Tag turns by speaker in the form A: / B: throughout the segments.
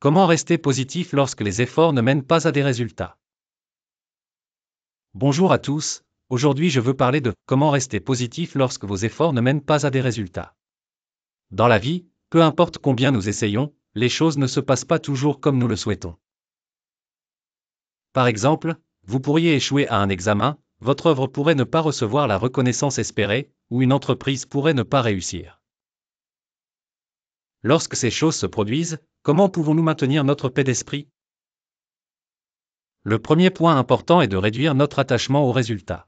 A: Comment rester positif lorsque les efforts ne mènent pas à des résultats? Bonjour à tous, aujourd'hui je veux parler de comment rester positif lorsque vos efforts ne mènent pas à des résultats. Dans la vie, peu importe combien nous essayons, les choses ne se passent pas toujours comme nous le souhaitons. Par exemple, vous pourriez échouer à un examen, votre œuvre pourrait ne pas recevoir la reconnaissance espérée, ou une entreprise pourrait ne pas réussir. Lorsque ces choses se produisent, comment pouvons-nous maintenir notre paix d'esprit? Le premier point important est de réduire notre attachement aux résultats.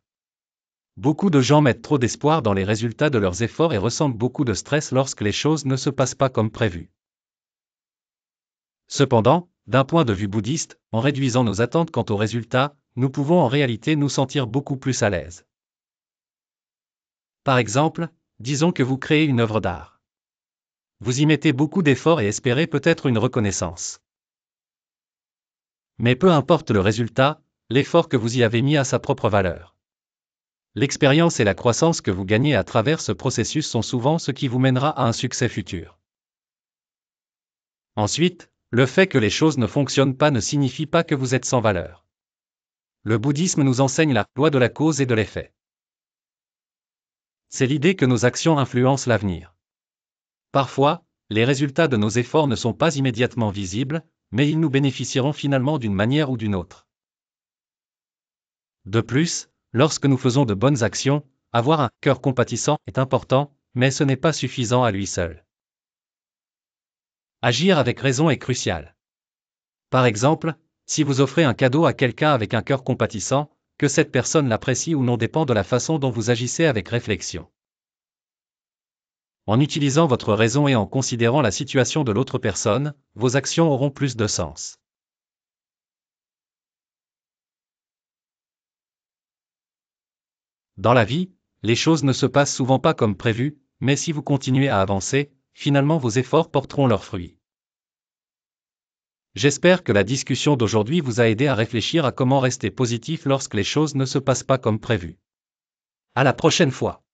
A: Beaucoup de gens mettent trop d'espoir dans les résultats de leurs efforts et ressentent beaucoup de stress lorsque les choses ne se passent pas comme prévu. Cependant, d'un point de vue bouddhiste, en réduisant nos attentes quant aux résultats, nous pouvons en réalité nous sentir beaucoup plus à l'aise. Par exemple, disons que vous créez une œuvre d'art. Vous y mettez beaucoup d'efforts et espérez peut-être une reconnaissance. Mais peu importe le résultat, l'effort que vous y avez mis a sa propre valeur. L'expérience et la croissance que vous gagnez à travers ce processus sont souvent ce qui vous mènera à un succès futur. Ensuite, le fait que les choses ne fonctionnent pas ne signifie pas que vous êtes sans valeur. Le bouddhisme nous enseigne la loi de la cause et de l'effet. C'est l'idée que nos actions influencent l'avenir. Parfois, les résultats de nos efforts ne sont pas immédiatement visibles, mais ils nous bénéficieront finalement d'une manière ou d'une autre. De plus, lorsque nous faisons de bonnes actions, avoir un cœur compatissant est important, mais ce n'est pas suffisant à lui seul. Agir avec raison est crucial. Par exemple, si vous offrez un cadeau à quelqu'un avec un cœur compatissant, que cette personne l'apprécie ou non dépend de la façon dont vous agissez avec réflexion. En utilisant votre raison et en considérant la situation de l'autre personne, vos actions auront plus de sens. Dans la vie, les choses ne se passent souvent pas comme prévu, mais si vous continuez à avancer, finalement vos efforts porteront leurs fruits. J'espère que la discussion d'aujourd'hui vous a aidé à réfléchir à comment rester positif lorsque les choses ne se passent pas comme prévu. À la prochaine fois.